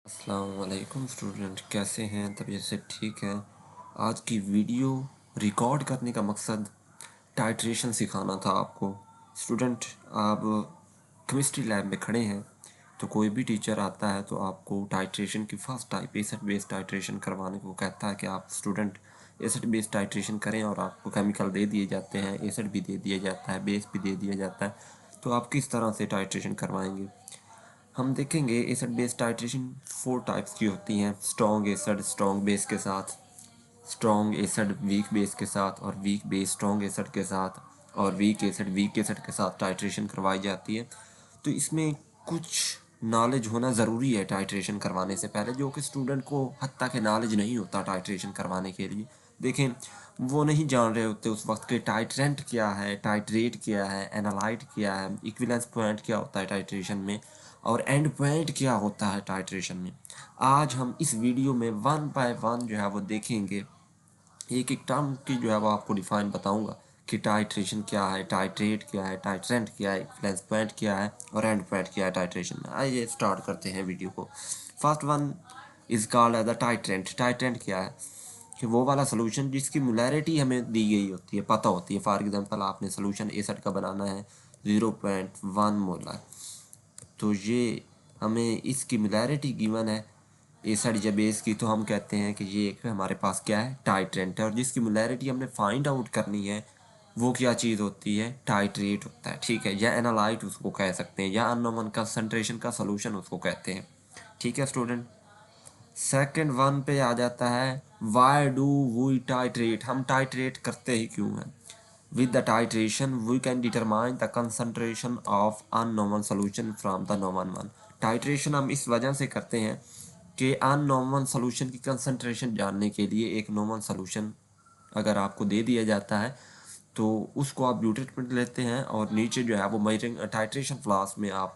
अस्सलाम वालेकुम स्टूडेंट, कैसे हैं? तबीयत से ठीक है? आज की वीडियो रिकॉर्ड करने का मकसद टाइट्रेशन सिखाना था आपको। स्टूडेंट, आप केमिस्ट्री लैब में खड़े हैं तो कोई भी टीचर आता है तो आपको टाइट्रेशन की first type acid base titration करवाने को कहता है कि आप स्टूडेंट एसिड बेस टाइट्रेशन करें, और आपको केमिकल दे दिए जाते हैं, एसिड भी दे दिया जाता है, बेस भी दे दिया जाता है। तो आप किस तरह से टाइट्रेशन करवाएंगे? हम देखेंगे एसिड बेस टाइट्रेशन 4 टाइप्स की होती हैं। स्ट्रॉन्ग एसिड स्ट्रॉन्ग बेस के साथ, स्ट्रॉन्ग एसिड वीक बेस के साथ, और वीक बेस स्ट्रॉन्ग एसिड के साथ, और वीक एसिड के साथ टाइट्रेशन करवाई जाती है। तो इसमें कुछ नॉलेज होना ज़रूरी है टाइट्रेशन करवाने से पहले, जो कि स्टूडेंट को हद तक नॉलेज नहीं होता टाइट्रेशन करवाने के लिए। देखें, वो नहीं जान रहे होते उस वक्त के टाइट्रेंट क्या है, टाइट्रेट क्या है, एनालाइट क्या है, इक्विवेलेंस पॉइंट क्या होता है टाइट्रेशन में, और एंड पॉइंट क्या होता है टाइट्रेशन में। आज हम इस वीडियो में वन बाय वन जो है वो देखेंगे, एक एक टर्म की जो है वो आपको डिफाइन बताऊंगा कि टाइट्रेशन क्या है, टाइट्रेट क्या है, टाइट्रेंट क्या है, इक्विवेलेंस पॉइंट क्या है, और एंड पॉइंट क्या है टाइट्रेशन में। आइए स्टार्ट करते हैं वीडियो को। First one is called as the titrant. Titrant क्या है? कि वो वाला सोल्यूशन जिसकी मोलैरिटी हमें दी गई होती है, पता होती है। फॉर एग्जांपल, आपने सोल्यूशन एसिड का बनाना है 0.1 मोलर, तो ये हमें इसकी मोलैरिटी गिवन है एसिड या बेस की, तो हम कहते हैं कि ये एक हमारे पास क्या है, टाइट्रेंट है। और जिसकी मोलैरिटी हमने फाइंड आउट करनी है वो क्या चीज़ होती है, टाइट्रेट होता है। ठीक है, या एनालाइट उसको कह सकते हैं, या अननोन कंसंट्रेशन का सोल्यूशन उसको कहते हैं। ठीक है स्टूडेंट, सेकंड वन पे आ जाता है, वाई डू वी टाइट्रेट। हम टाइट्रेट करते ही क्यों हैं? With the titration we can determine the concentration of unknown solution from the known one. Titration हम इस वजह से करते हैं कि अननोन सोल्यूशन की कंसंट्रेशन जानने के लिए, एक नोन सोल्यूशन अगर आपको दे दिया जाता है तो उसको आप ब्यू ट्रीटमेंट लेते हैं, और नीचे जो है वो मेजरिंग टाइट्रेशन फ्लास्क में आप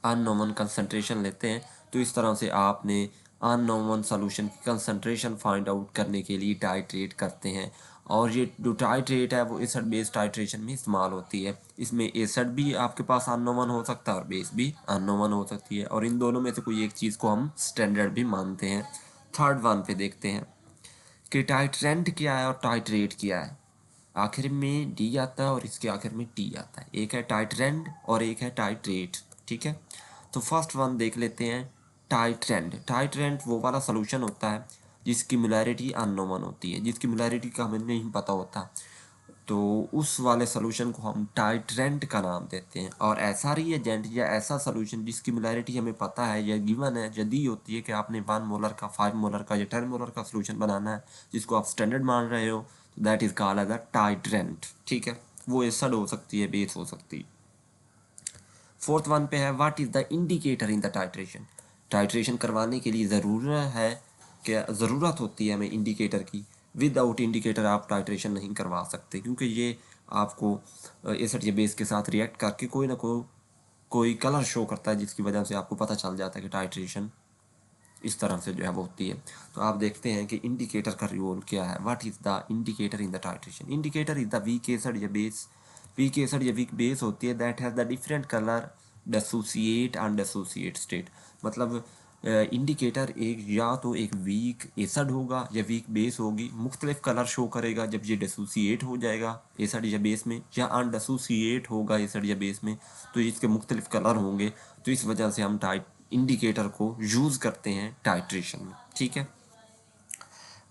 अननोन कंसंट्रेशन लेते हैं। तो इस तरह से आपने अननोन सोल्यूशन की कंसंट्रेशन फाइंड आउट करने के लिए टाइट्रेट करते हैं। और ये जो टाइट्रेट है वो एसिड बेस टाइट्रेशन में इस्तेमाल होती है। इसमें एसिड भी आपके पास अननोन हो सकता है और बेस भी अननोन हो सकती है, और इन दोनों में से कोई एक चीज़ को हम स्टैंडर्ड भी मानते हैं। थर्ड वन पे देखते हैं कि टाइट्रेंट क्या है और टाइट्रेट क्या है। आखिर में डी आता है और इसके आखिर में टी आता है। एक है टाइट्रेंट और एक है टाइट्रेट। ठीक है, तो फर्स्ट वन देख लेते हैं, टाइट्रेंट। टाइट्रेंट वो वाला सोल्यूशन होता है जिसकी मोलैरिटी अननोन होती है, जिसकी मोलैरिटी का हमें नहीं पता होता, तो उस वाले सोल्यूशन को हम टाइट्रेंट का नाम देते हैं। और ऐसा रिएजेंट या ऐसा सोल्यूशन जिसकी मोलैरिटी हमें पता है या गिवन है, या दी होती है कि आपने 1 मोलर का, 5 मोलर का या 10 मोलर का सोल्यूशन बनाना है, जिसको आप स्टैंडर्ड मान रहे हो, तो that is called as a titrant. ठीक है, वो एसिड हो सकती है, बेस हो सकती है। फोर्थ वन पे है, what is the indicator in the titration. Titration करवाने के लिए ज़रूरत होती है हमें इंडिकेटर की। विदाउट इंडिकेटर आप टाइट्रेशन नहीं करवा सकते, क्योंकि ये आपको एसिड या बेस के साथ रिएक्ट करके कोई ना कोई कलर शो करता है, जिसकी वजह से आपको पता चल जाता है कि टाइट्रेशन इस तरह से जो है वो होती है। तो आप देखते हैं कि इंडिकेटर का रोल क्या है। What is the indicator in the titration? Indicator is the weak acid या बेस, वीक एसिड या वीक बेस होती है, that has the different colour dissociate and dissociate state. मतलब इंडिकेटर एक या तो एक वीक एसिड होगा या वीक बेस होगी, मुख्तलिफ कलर शो करेगा जब ये डिसोसिएट हो जाएगा एसिड या बेस में, या अनडिसोसिएट होगा एसिड या बेस में, तो इसके मुख्तलिफ कलर होंगे। तो इस वजह से हम इंडिकेटर को यूज़ करते हैं टाइट्रेशन में। ठीक है,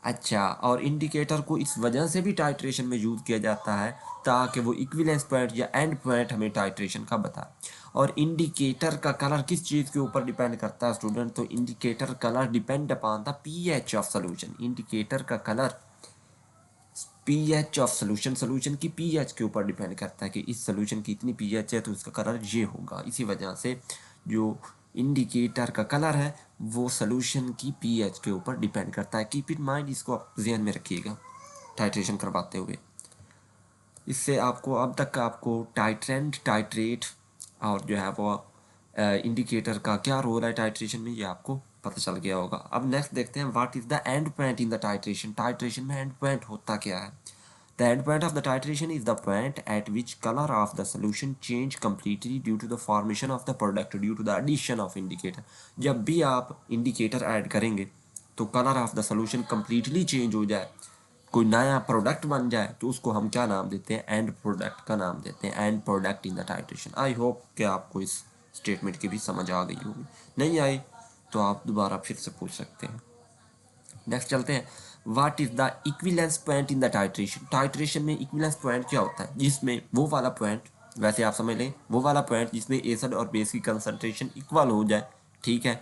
अच्छा, और इंडिकेटर को इस वजह से भी टाइट्रेशन में यूज़ किया जाता है ताकि वो इक्विवेलेंस पॉइंट या एंड पॉइंट हमें टाइट्रेशन का बताए। और इंडिकेटर का कलर किस चीज़ के ऊपर डिपेंड करता है स्टूडेंट? तो indicator colour depend upon the pH of solution. Indicator का colour pH of solution, solution की पीएच के ऊपर डिपेंड करता है कि इस सोल्यूशन की इतनी पीएच है तो इसका कलर ये होगा। इसी वजह से जो इंडिकेटर का कलर है वो सोल्यूशन की पीएच के ऊपर डिपेंड करता है। कीप इन माइंड, इसको आप ध्यान में रखिएगा टाइट्रेशन करवाते हुए। इससे आपको अब तक आपको टाइट्रेंट, टाइट्रेट और जो है वो इंडिकेटर का क्या रोल है टाइट्रेशन में, ये आपको पता चल गया होगा। अब नेक्स्ट देखते हैं, what is the end point in the titration. Titration में एंड पॉइंट होता क्या है? The end point of the titration is the point at which color of the solution change completely due to the formation of the product due to the addition of indicator. जब भी आप indicator add करेंगे तो colour of the solution completely change हो जाए, कोई नया product बन जाए, तो उसको हम क्या नाम देते हैं? एंड प्रोडक्ट का नाम देते हैं, and product in the titration. I hope कि आपको इस स्टेटमेंट की भी समझ आ गई होगी। नहीं आई तो आप दोबारा फिर से पूछ सकते हैं। नेक्स्ट चलते हैं, what is the equivalence point in the titration. Titration में इक्विवेलेंस पॉइंट क्या होता है? जिसमें वो वाला पॉइंट, वैसे आप समझ लें, वो वाला पॉइंट जिसमें एसिड और बेस की कंसंट्रेशन इक्वल हो जाए, ठीक है।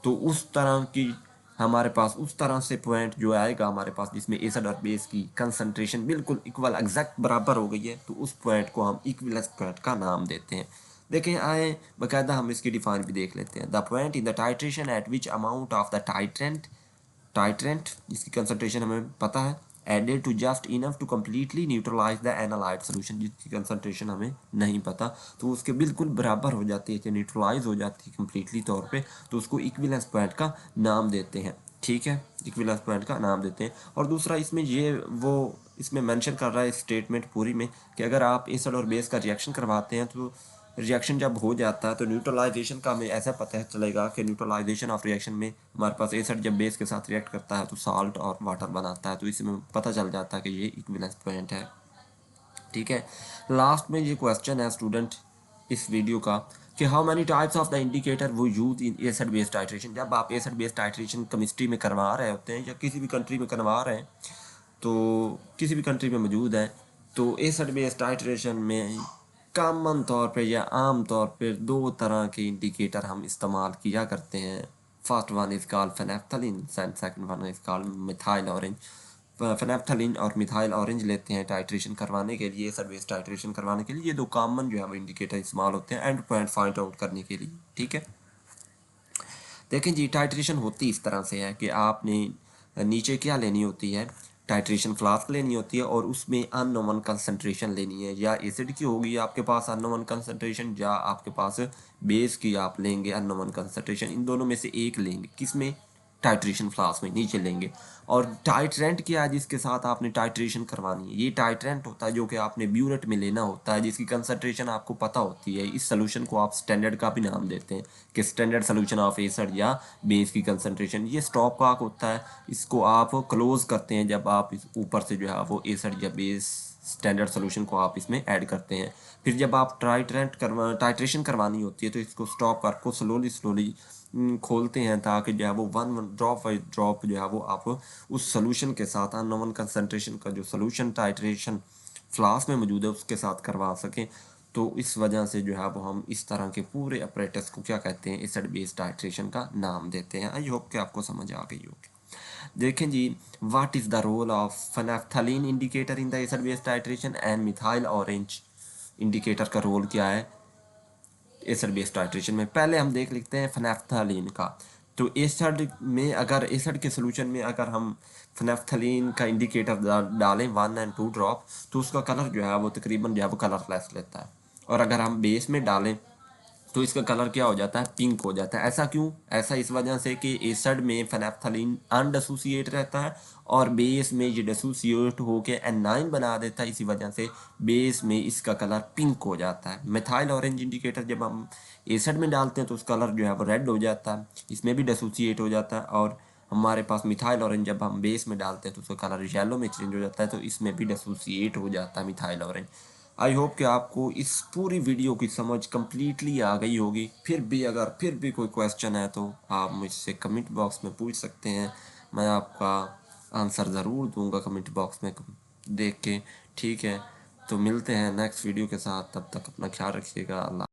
तो उस तरह की हमारे पास, उस तरह से पॉइंट जो आएगा हमारे पास जिसमें एसिड और बेस की कंसंट्रेशन बिल्कुल इक्वल एग्जैक्ट बराबर हो गई है, तो उस पॉइंट को हम इक्विवेलेंस पॉइंट का नाम देते हैं। देखें आए बाकायदा हम इसकी डिफाइन भी देख लेते हैं। The point in the titration at which amount of the titrant जिसकी कंसंट्रेशन हमें पता है, added to just enough to completely neutralise the analyte solution, जिसकी कंसंट्रेशन हमें नहीं पता, तो उसके बिल्कुल बराबर हो जाती है कि न्यूट्रलाइज हो जाती है कम्प्लीटली तौर पे, तो उसको इक्विवेलेंस पॉइंट का नाम देते हैं, ठीक है। इक्विवेलेंस पॉइंट का नाम देते हैं। और दूसरा इसमें ये वो इसमें मेंशन कर रहा है स्टेटमेंट पूरी में कि अगर आप एसिड और बेस का रिएक्शन करवाते हैं तो रिएक्शन जब हो जाता है तो न्यूट्रलाइजेशन का हमें ऐसा पता चलेगा कि न्यूट्रलाइजेशन ऑफ रिएक्शन में हमारे पास एसिड जब बेस के साथ रिएक्ट करता है तो साल्ट और वाटर बनाता है, तो इसमें पता चल जाता है कि ये इक्विवेलेंस पॉइंट है, ठीक है। लास्ट में ये क्वेश्चन है स्टूडेंट इस वीडियो का कि how many types of the indicator वो use in acid based titration. जब आप एसिड बेस्ड टाइट्रेशन केमिस्ट्री में करवा रहे होते हैं या किसी भी कंट्री में करवा रहे हैं, तो किसी भी कंट्री में मौजूद है, तो एसिड बेस्ड टाइट्रेशन में कॉमन तौर पे या आम तौर पे दो तरह के इंडिकेटर हम इस्तेमाल किया करते हैं। First one is called phenolphthalein and second one is called methyl orange. Phenolphthalein और मिथाइल ऑरेंज लेते हैं टाइट्रेशन करवाने के लिए, एसिड बेस्ड टाइट्रेशन करवाने के लिए। ये दो कॉमन जो है वो इंडिकेटर इस्तेमाल होते हैं एंड पॉइंट फाइंड आउट करने के लिए, ठीक है। देखें जी, टाइट्रेशन होती इस तरह से है कि आपने नीचे क्या लेनी होती है, टाइट्रेशन फ्लास्क लेनी होती है और उसमें अननोन कंसंट्रेशन लेनी है, या एसिड की होगी आपके पास अननोन कंसंट्रेशन, या आपके पास बेस की आप लेंगे अननोन कंसंट्रेशन। इन दोनों में से एक लेंगे, किसमें? टाइट्रेशन फ्लास्क में नीचे लेंगे। और टाइट्रेंट क्या है जिसके साथ आपने टाइट्रेशन करवानी है? ये टाइट्रेंट होता है जो कि आपने ब्यूरेट में लेना होता है, जिसकी कंसंट्रेशन आपको पता होती है। इस सोल्यूशन को आप स्टैंडर्ड का भी नाम देते हैं कि स्टैंडर्ड सोल्यूशन ऑफ एसिड या बेस की कंसंट्रेशन। ये स्टॉप कॉक होता है, इसको आप क्लोज करते हैं जब आप इस ऊपर से जो है वो एसिड या बेस स्टैंडर्ड सोल्यूशन को आप इसमें ऐड करते हैं। फिर जब आप टाइट्रेशन करवानी होती है तो इसको स्टॉप कर को स्लोली खोलते हैं, ताकि जो है वो वन ड्रॉप बाई ड्रॉप जो है वो आप उस सोल्यूशन के साथ अननोन कंसंट्रेशन का जो सोल्यूशन टाइट्रेशन फ्लास्क में मौजूद है उसके साथ करवा सकें। तो इस वजह से जो है वो हम इस तरह के पूरे अपरेटस को क्या कहते हैं? एसिड बेस्ड टाइट्रेशन का नाम देते हैं। आई होप कि आपको समझ आ गई होगी। देखें जी, what is the role of phenolphthalein indicator in the acid based titration and methyl orange indicator का रोल क्या है एसिड बेस्ड टाइट्रेशन में? पहले हम देख लेते हैं फेनेप्थलीन का। तो एसिड में अगर एसिड के सोल्यूशन में अगर हम फेनेप्थलीन का इंडिकेटर डालें 1 और 2 ड्रॉप, तो उसका कलर जो है वो तकरीबन जो है वो कलरलेस लेता है। और अगर हम बेस में डालें तो इसका कलर क्या हो जाता है? पिंक हो जाता है। ऐसा क्यों? ऐसा इस वजह से कि एसिड में फेनेप्थलीन अनडिसोसिएट रहता है और बेस में ये डिसोसिएट होकर एनाइन बना देता है, इसी वजह से बेस में इसका कलर पिंक हो जाता है। मिथाइल ऑरेंज इंडिकेटर जब हम एसिड में डालते हैं तो उसका कलर जो है वो रेड हो जाता है, इसमें भी डिसोसिएट हो जाता है। और हमारे पास मिथाइल ऑरेंज जब हम बेस में डालते हैं तो उसका कलर येलो में चेंज हो जाता है, तो इसमें भी डिसोसिएट हो जाता है मिथाइल ऑरेंज। आई होप कि आपको इस पूरी वीडियो की समझ कम्प्लीटली आ गई होगी। फिर भी कोई क्वेश्चन है तो आप मुझसे कमेंट बॉक्स में पूछ सकते हैं, मैं आपका आंसर ज़रूर दूंगा कमेंट बॉक्स में देख के, ठीक है। तो मिलते हैं नेक्स्ट वीडियो के साथ, तब तक अपना ख्याल रखिएगा। अल्लाह।